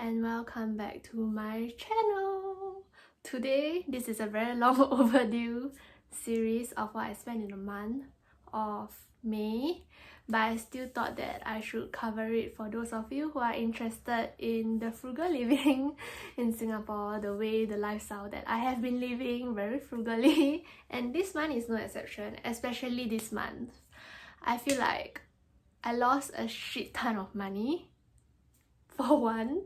and welcome back to my channel. Today, this is a very long overdue series of what I spent in the month of May, but I still thought that I should cover it for those of you who are interested in the frugal living in Singapore, the lifestyle that I have been living very frugally, and this month is no exception, especially this month. I feel like I lost a shit ton of money, for one,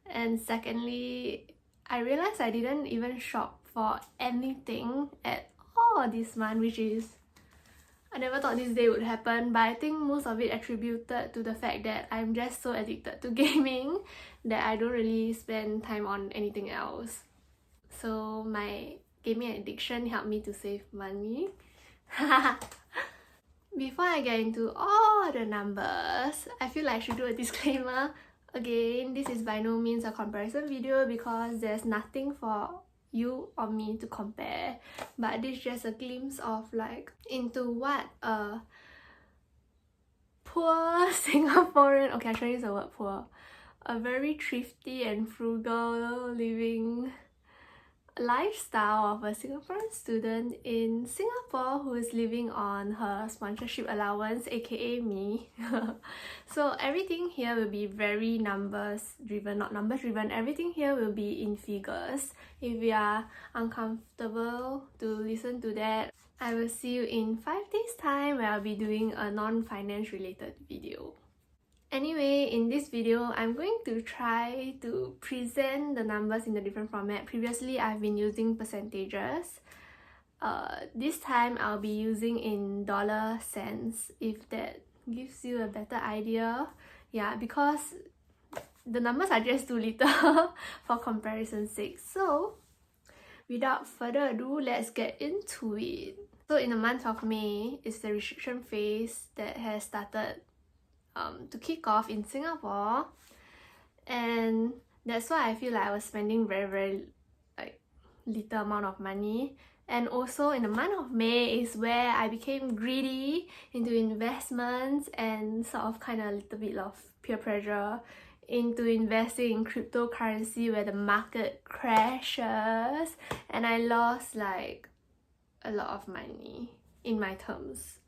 and secondly, I realized I didn't even shop for anything at all this month, which is, I never thought this day would happen, but I think most of it attributed to the fact that I'm just so addicted to gaming that I don't really spend time on anything else. So my gaming addiction helped me to save money. Before I get into all the numbers, I feel like I should do a disclaimer. Again, this is by no means a comparison video because there's nothing for you or me to compare, but this is just a glimpse of into what a poor Singaporean, okay, I try to use the word poor, a very thrifty and frugal living lifestyle of a Singaporean student in Singapore who is living on her sponsorship allowance, aka me. So everything here will be very numbers driven, not numbers driven. Everything here will be in figures. If you are uncomfortable to listen to that, I will see you in 5 days time where I'll be doing a non-finance related video. Anyway, in this video, I'm going to try to present the numbers in a different format. Previously, I've been using percentages. This time, I'll be using in dollar cents, if that gives you a better idea. Yeah, because the numbers are just too little for comparison's sake. So, without further ado, let's get into it. So, in the month of May, it's the restriction phase that has started to kick off in Singapore, and that's why I feel like I was spending very little amount of money. And also in the month of May is where I became greedy into investments and sort of kind of a little bit of peer pressure into investing in cryptocurrency where the market crashes, and I lost like a lot of money in my terms.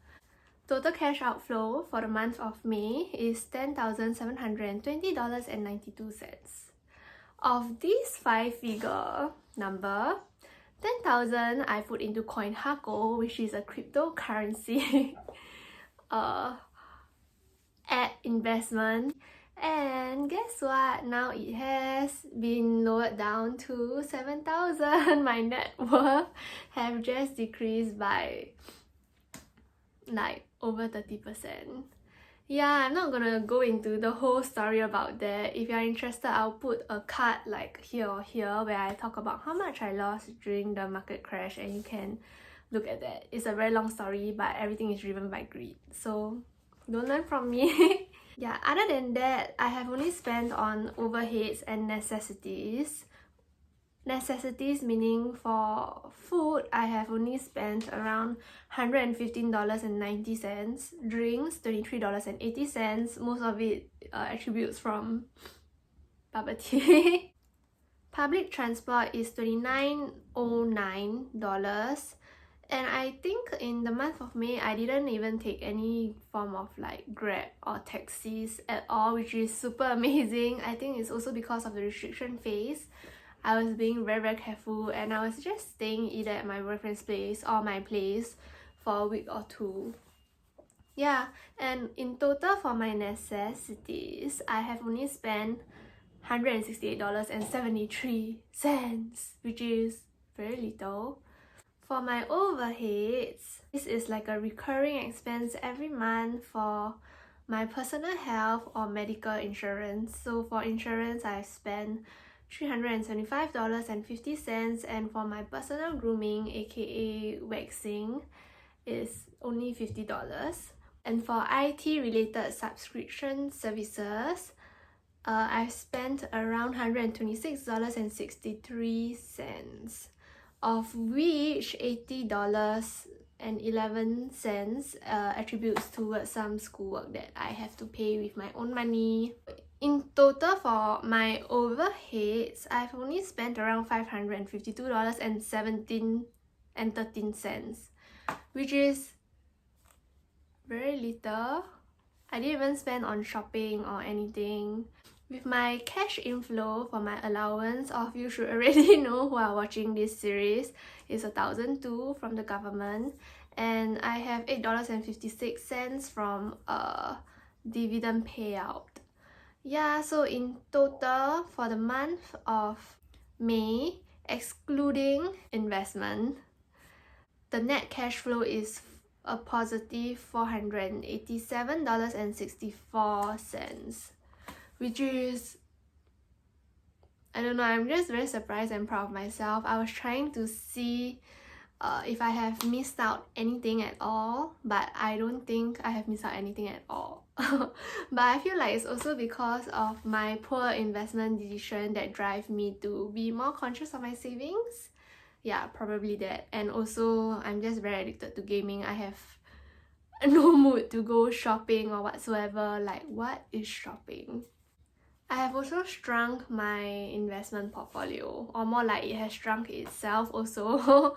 Total cash outflow for the month of May is $10,720.92. Of this 5-figure number, 10,000 I put into CoinHako, which is a cryptocurrency at investment. And guess what? Now it has been lowered down to 7,000. My net worth have just decreased by over 30%. Yeah, I'm not gonna go into the whole story about that. If you're interested, I'll put a card here or here where I talk about how much I lost during the market crash, and you can look at that. It's a very long story, but everything is driven by greed, so don't learn from me. Yeah, other than that, I have only spent on overheads and necessities. Necessities meaning for food, I have only spent around $115.90. Drinks, $23.80. Most of it attributes from bubble tea. Public transport is $29.09. And I think in the month of May, I didn't even take any form of Grab or taxis at all, which is super amazing. I think it's also because of the restriction phase. I was being very careful, and I was just staying either at my boyfriend's place or my place for a week or two. Yeah, and in total for my necessities, I have only spent $168.73, which is very little. For my overheads, this is like a recurring expense every month for my personal health or medical insurance. So for insurance, I spent $375.50, and for my personal grooming, aka waxing, is only $50. And for IT related subscription services, I've spent around $126.63, of which $80.11 attributes towards some schoolwork that I have to pay with my own money. In total for my overheads, I've only spent around $552.13, which is very little. I didn't even spend on shopping or anything. With my cash inflow for my allowance, all of you should already know who are watching this series, is $1,002 from the government, and I have $8.56 from a dividend payout. Yeah, so in total for the month of May, excluding investment, the net cash flow is a positive $487.64, which is, I don't know, I'm just very surprised and proud of myself. I was trying to see if I have missed out anything at all, but I don't think I have missed out anything at all. But I feel like it's also because of my poor investment decision that drive me to be more conscious of my savings. Yeah, probably that. And also, I'm just very addicted to gaming. I have no mood to go shopping or whatsoever. Like, what is shopping? I have also shrunk my investment portfolio, or more like it has shrunk itself also.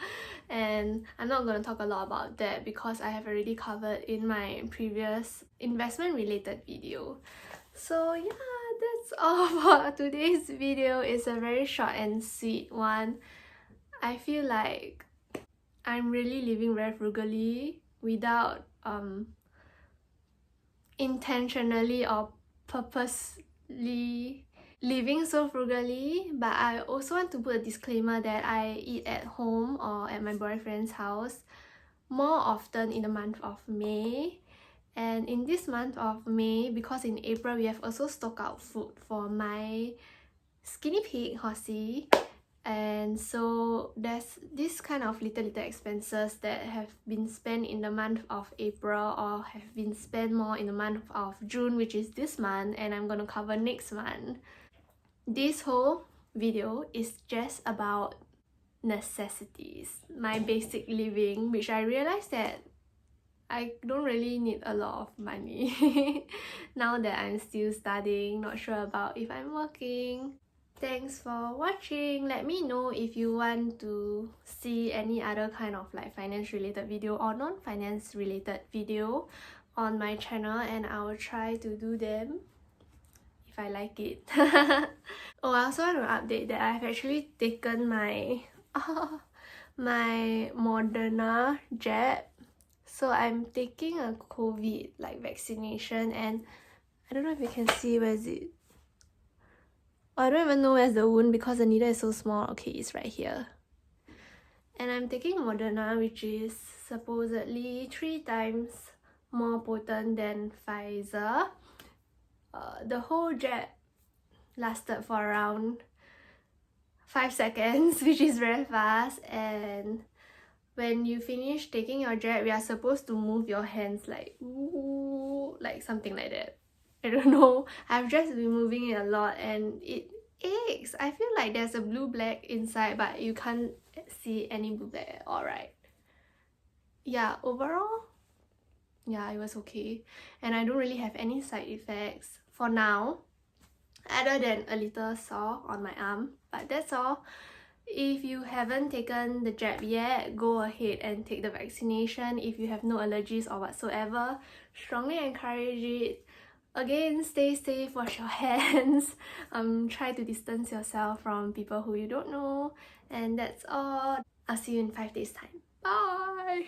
And I'm not going to talk a lot about that because I have already covered in my previous investment related video. So yeah, that's all for today's video. It's a very short and sweet one. I feel like I'm really living very frugally without intentionally or purposely living so frugally, but I also want to put a disclaimer that I eat at home or at my boyfriend's house more often in the month of May. And in this month of May, because in April we have also stocked out food for my skinny pig Horsey, and so there's this kind of little expenses that have been spent in the month of April or have been spent more in the month of June, which is this month, and I'm gonna cover next month. This whole video is just about necessities, my basic living, which I realized that I don't really need a lot of money now that I'm still studying, not sure about if I'm working. Thanks for watching. Let me know if you want to see any other kind of like finance related video or non-finance related video on my channel, and I will try to do them if I like it. Oh, I also want to update that I've actually taken my my Moderna jab. So I'm taking a COVID like vaccination, and I don't know if you can see, where is it? I don't even know where's the wound because the needle is so small. Okay, it's right here. And I'm taking Moderna, which is supposedly 3 times more potent than Pfizer. The whole jab lasted for around 5 seconds, which is very fast. And when you finish taking your jab, you are supposed to move your hands like, ooh, like something like that. I don't know. I've just been moving it a lot and it aches. I feel like there's a blue black inside, but you can't see any blue black at all, right? Yeah, overall, yeah, it was okay. And I don't really have any side effects for now, other than a little sore on my arm, but that's all. If you haven't taken the jab yet, go ahead and take the vaccination. If you have no allergies or whatsoever, strongly encourage it. Again, stay safe, wash your hands, try to distance yourself from people who you don't know, and that's all. I'll see you in 5 days time. Bye!